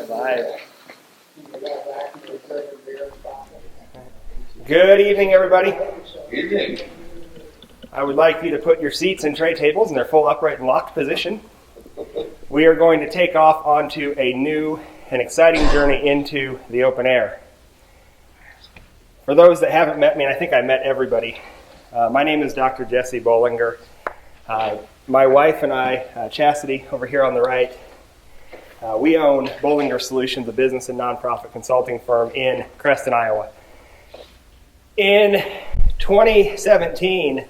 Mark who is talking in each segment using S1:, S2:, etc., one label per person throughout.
S1: Live. Good evening, everybody.
S2: Good evening.
S1: I would like you to put your seats and tray tables in their full upright and locked position. We are going to take off onto a new and exciting journey into the open air. For those that haven't met me, and I think I met everybody, my name is Dr. Jesse Bollinger. My wife and I, Chastity, over here on the right, we own Bollinger Solutions, a business and nonprofit consulting firm in Creston, Iowa. In 2017,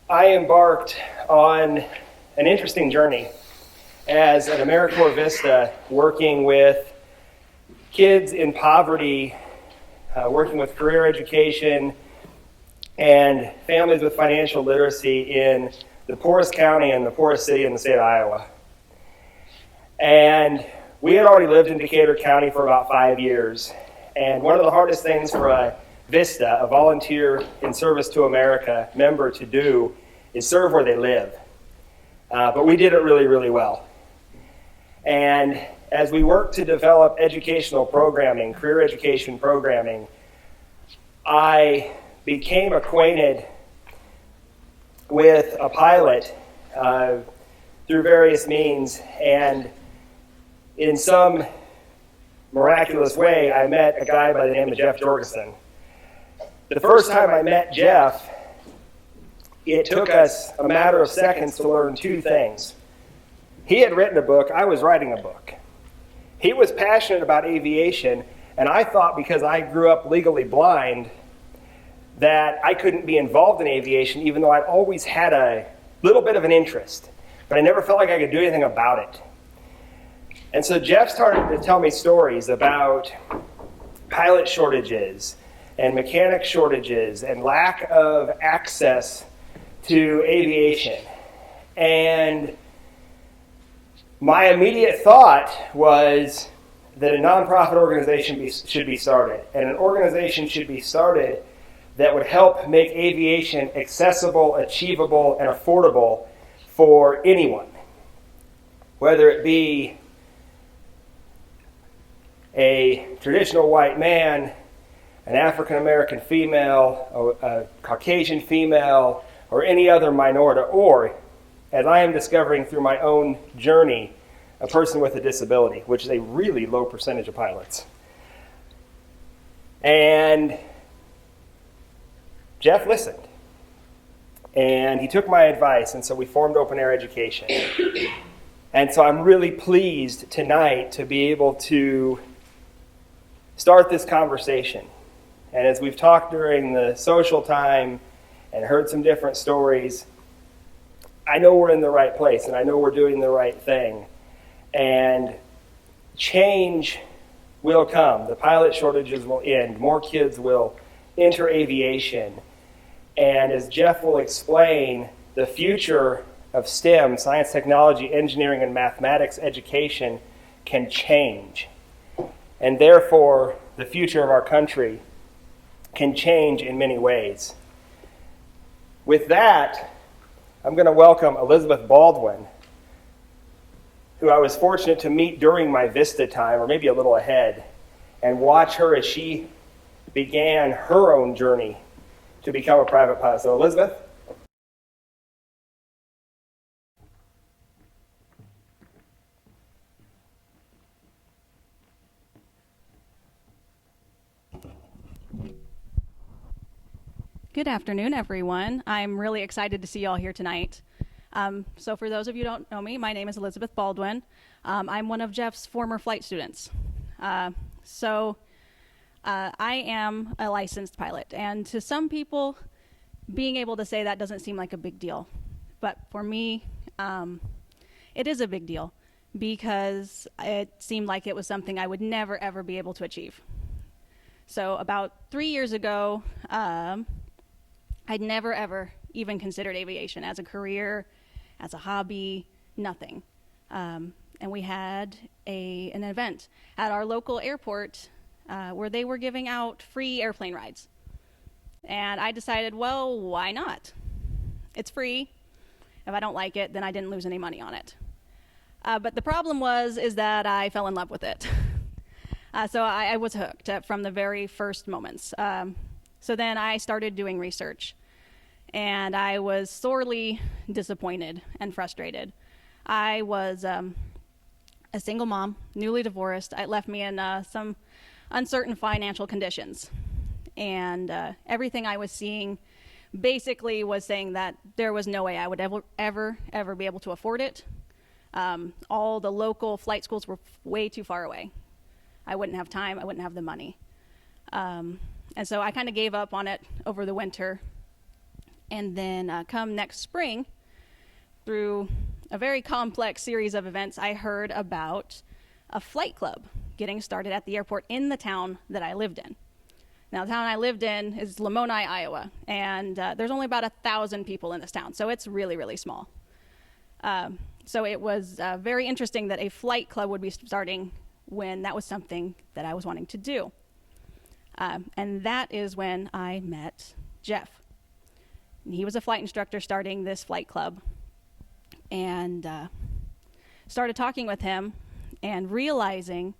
S1: I embarked on an interesting journey as an AmeriCorps Vista, working with kids in poverty, working with career education, and families with financial literacy in the poorest county and the poorest city in the state of Iowa. And we had already lived in Decatur County for about 5 years. And one of the hardest things for a Vista, a volunteer in service to America member, to do is serve where they live. But we did it really, really well. And as we worked to develop educational programming, career education programming, I became acquainted with a pilot through various means, and in some miraculous way, I met a guy by the name of Jeff Jorgensen. The first time I met Jeff, it took us a matter of seconds to learn two things. He had written a book, I was writing a book. He was passionate about aviation, and I thought because I grew up legally blind that I couldn't be involved in aviation, even though I'd always had a little bit of an interest, but I never felt like I could do anything about it. And so Jeff started to tell me stories about pilot shortages and mechanic shortages and lack of access to aviation. And my immediate thought was that a nonprofit organization should be started, and an organization should be started that would help make aviation accessible, achievable, and affordable for anyone, whether it be a traditional white man, an African American female, a Caucasian female, or any other minority, or, as I am discovering through my own journey, a person with a disability, which is a really low percentage of pilots. And Jeff listened, and he took my advice, and so we formed Open Air Education. And so I'm really pleased tonight to be able to start this conversation. And as we've talked during the social time and heard some different stories, I know we're in the right place, and I know we're doing the right thing. And change will come. The pilot shortages will end. More kids will enter aviation. And as Jeff will explain, the future of STEM, science, technology, engineering, and mathematics education can change. And therefore, the future of our country can change in many ways. With that, I'm going to welcome Elizabeth Baldwin, who I was fortunate to meet during my Vista time, or maybe a little ahead, and watch her as she began her own journey to become a private pilot. So Elizabeth?
S3: Good afternoon, everyone. I'm really excited to see you all here tonight. So for those of you who don't know me, my name is Elizabeth Baldwin. I'm one of Jeff's former flight students. I am a licensed pilot, and to some people, being able to say that doesn't seem like a big deal. But for me, it is a big deal because it seemed like it was something I would never, ever be able to achieve. So about 3 years ago, I'd never, ever even considered aviation as a career, as a hobby, nothing. And we had an event at our local airport where they were giving out free airplane rides. And I decided, well, why not? It's free. If I don't like it, then I didn't lose any money on it. But the problem is that I fell in love with it. So I was hooked from the very first moments. So then I started doing research, and I was sorely disappointed and frustrated. I was a single mom, newly divorced. It left me in some uncertain financial conditions. And everything I was seeing basically was saying that there was no way I would ever be able to afford it. All the local flight schools were way too far away. I wouldn't have time, I wouldn't have the money. And so I kind of gave up on it over the winter. And then come next spring, through a very complex series of events, I heard about a flight club getting started at the airport in the town that I lived in. Now, the town I lived in is Lamoni, Iowa, and there's only about 1,000 people in this town, so it's really, really small. So it was very interesting that a flight club would be starting when that was something that I was wanting to do. And that is when I met Jeff. He was a flight instructor starting this flight club, and started talking with him and realizing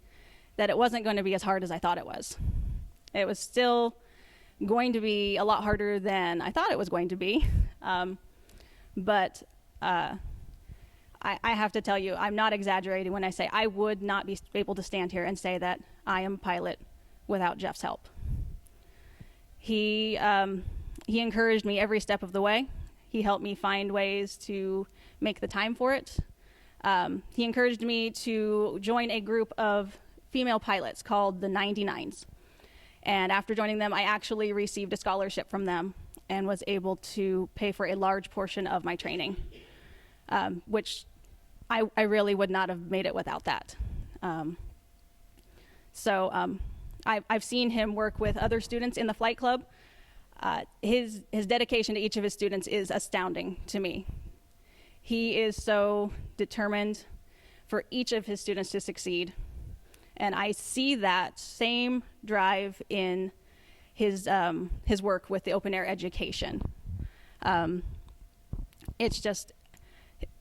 S3: that it wasn't going to be as hard as I thought it was. It was still going to be a lot harder than I thought it was going to be. But I have to tell you, I'm not exaggerating when I say I would not be able to stand here and say that I am a pilot without Jeff's help. He encouraged me every step of the way. He helped me find ways to make the time for it. He encouraged me to join a group of female pilots called the 99s. And after joining them, I actually received a scholarship from them and was able to pay for a large portion of my training, which I really would not have made it without that. I've seen him work with other students in the flight club. His dedication to each of his students is astounding to me. He is so determined for each of his students to succeed. And I see that same drive in his work with the open air education. It's just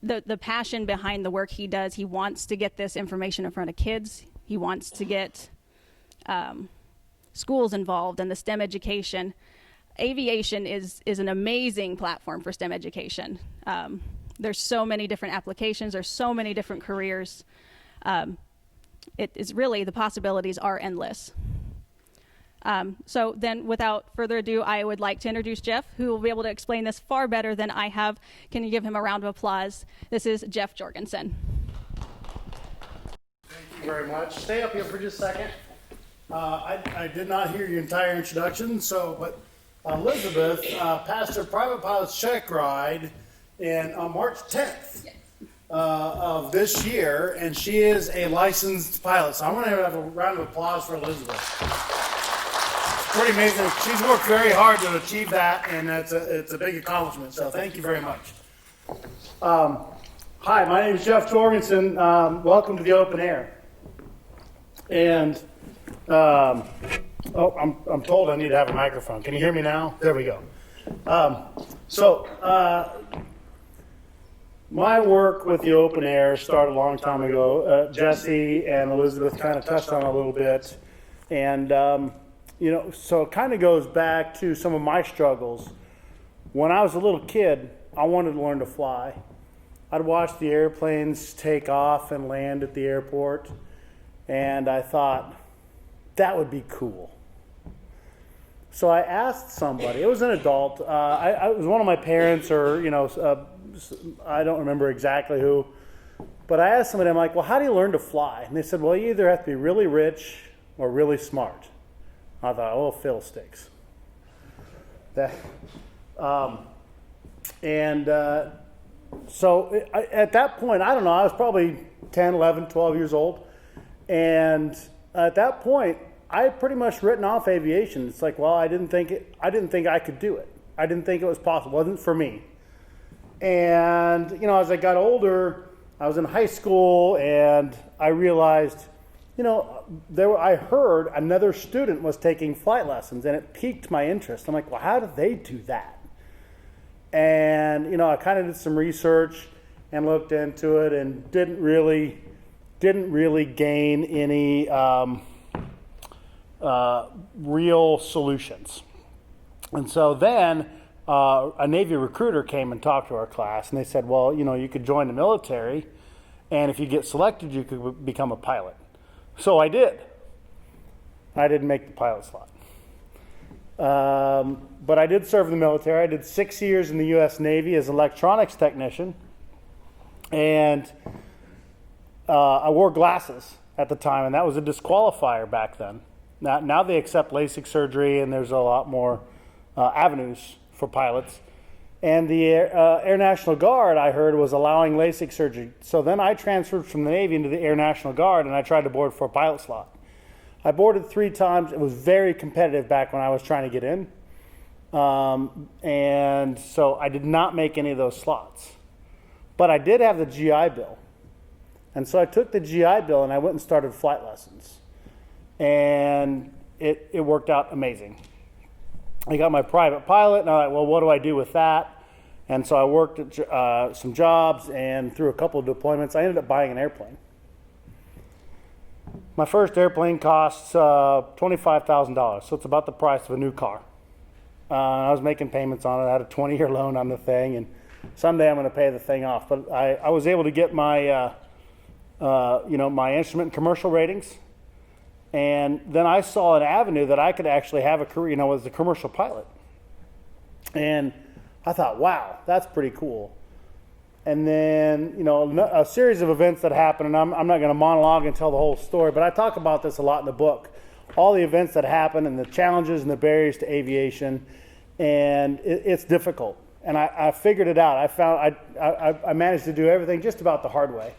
S3: the passion behind the work he does. He wants to get this information in front of kids. He wants to get schools involved in the STEM education. Aviation is an amazing platform for STEM education. There's so many different applications. There's so many different careers. It is really, the possibilities are endless. So then, without further ado, I would like to introduce Jeff, who will be able to explain this far better than I have. Can you give him a round of applause? This is Jeff Jorgensen.
S2: Thank you very much. Stay up here for just a second. I did not hear your entire introduction, but Elizabeth passed her private pilot's check ride on March 10th of this year, and she is a licensed pilot. So I want to have a round of applause for Elizabeth. It's pretty amazing. She's worked very hard to achieve that, and it's a big accomplishment. So thank you very much. Hi, my name is Jeff Jorgensen. Welcome to the Open Air. And I'm told I need to have a microphone. Can you hear me now? There we go. My work with the Open Air started a long time ago. Jesse and Elizabeth kind of touched on it a little bit. And, so it kind of goes back to some of my struggles. When I was a little kid, I wanted to learn to fly. I'd watch the airplanes take off and land at the airport, and I thought, that would be cool. So I asked somebody, it was an adult, it was one of my parents or, I don't remember exactly who, but I asked somebody, I'm like, well, how do you learn to fly? And they said, well, you either have to be really rich or really smart. I thought, oh, fiddlesticks. So at that point, I don't know, I was probably 10, 11, 12 years old. And at that point, I had pretty much written off aviation. It's like, well, I didn't think I could do it. I didn't think it was possible. It wasn't for me. And, as I got older, I was in high school and I realized, I heard another student was taking flight lessons and it piqued my interest. I'm like, well, how do they do that? And, I kind of did some research and looked into it and didn't really gain any real solutions. And so then a Navy recruiter came and talked to our class, and they said, well, you could join the military, and if you get selected, you could become a pilot. So I did. I didn't make the pilot slot. But I did serve in the military. I did 6 years in the U.S. Navy as an electronics technician, and I wore glasses at the time, and that was a disqualifier back then. Now they accept LASIK surgery, and there's a lot more avenues for pilots. And the Air National Guard, I heard, was allowing LASIK surgery. So then I transferred from the Navy into the Air National Guard, and I tried to board for a pilot slot. I boarded 3 times. It was very competitive back when I was trying to get in. And so I did not make any of those slots. But I did have the GI Bill. And so I took the GI Bill and I went and started flight lessons. And it worked out amazing. I got my private pilot, and I'm like, well, what do I do with that? And so I worked at some jobs, and through a couple of deployments, I ended up buying an airplane. My first airplane costs $25,000, so it's about the price of a new car. I was making payments on it. I had a 20-year loan on the thing, and someday I'm going to pay the thing off. But I was able to get my, my instrument commercial ratings. And then I saw an avenue that I could actually have a career, as a commercial pilot. And I thought, wow, that's pretty cool. And then, a series of events that happened, and I'm not going to monologue and tell the whole story, but I talk about this a lot in the book. All the events that happen and the challenges and the barriers to aviation, and it's difficult. And I figured it out. I found I managed to do everything just about the hard way.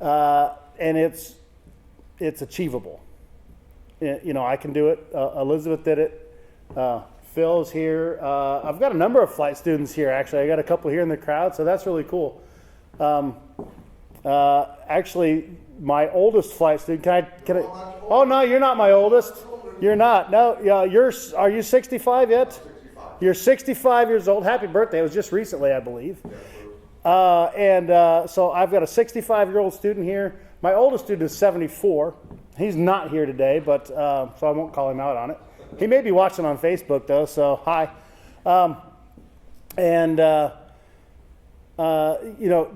S2: And it's achievable. I can do it. Elizabeth did it. Phil's here. I've got a number of flight students here, actually. I got a couple here in the crowd, so that's really cool. Actually, my oldest flight student, can I? Oh, no, you're not my oldest. You're not. No, are you 65 yet? 65. You're 65 years old. Happy birthday. It was just recently, I believe. So I've got a 65-year-old student here. My oldest student is 74. He's not here today, but so I won't call him out on it. He may be watching on Facebook, though, so hi.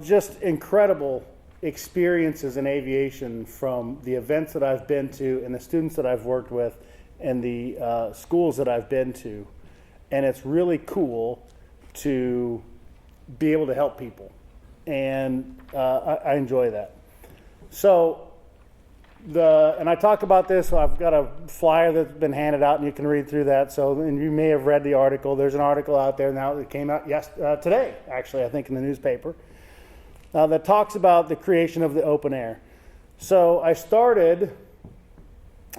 S2: Just incredible experiences in aviation from the events that I've been to and the students that I've worked with and the schools that I've been to. And it's really cool to be able to help people. And I enjoy that. So, and I talk about this, so I've got a flyer that's been handed out and you can read through that. And you may have read the article. There's an article out there now that came out today, actually, I think in the newspaper, that talks about the creation of the open air. So I started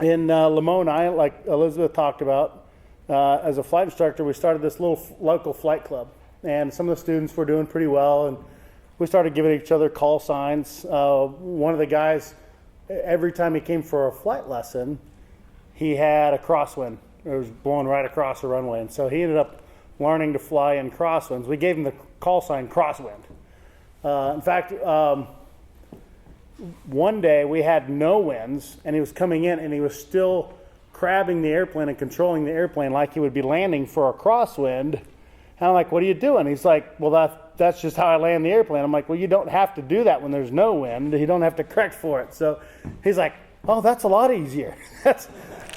S2: in Lamoni, like Elizabeth talked about, as a flight instructor. We started this little local flight club, and some of the students were doing pretty well, and we started giving each other call signs. One of the guys, every time he came for a flight lesson, he had a crosswind. It was blowing right across the runway. And so he ended up learning to fly in crosswinds. We gave him the call sign crosswind. In fact, one day we had no winds, and he was coming in, and he was still crabbing the airplane and controlling the airplane like he would be landing for a crosswind. And I'm like, what are you doing? He's like, well, that's just how I land the airplane. I'm like, well, you don't have to do that when there's no wind. You don't have to correct for it. So he's like, oh, that's a lot easier.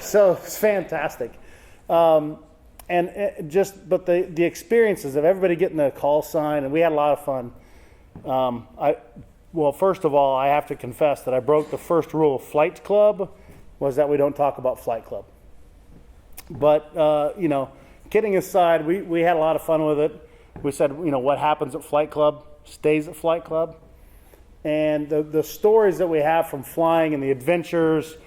S2: So it's fantastic. But the experiences of everybody getting the call sign, and we had a lot of fun. First of all, I have to confess that I broke the first rule of Flight Club, was that we don't talk about Flight Club. But, kidding aside, we had a lot of fun with it. We said, what happens at Flight Club stays at Flight Club. And the stories that we have from flying and the adventures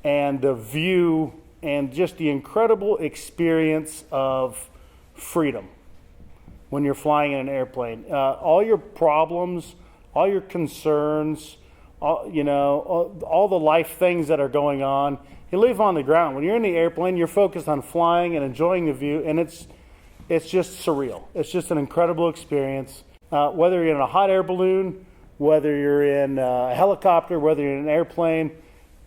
S2: and the view and just the incredible experience of freedom when you're flying in an airplane. All your problems, all your concerns, all the life things that are going on, you leave on the ground. When you're in the airplane, you're focused on flying and enjoying the view, and it's just surreal. It's just an incredible experience. Whether you're in a hot air balloon, whether you're in a helicopter, whether you're in an airplane,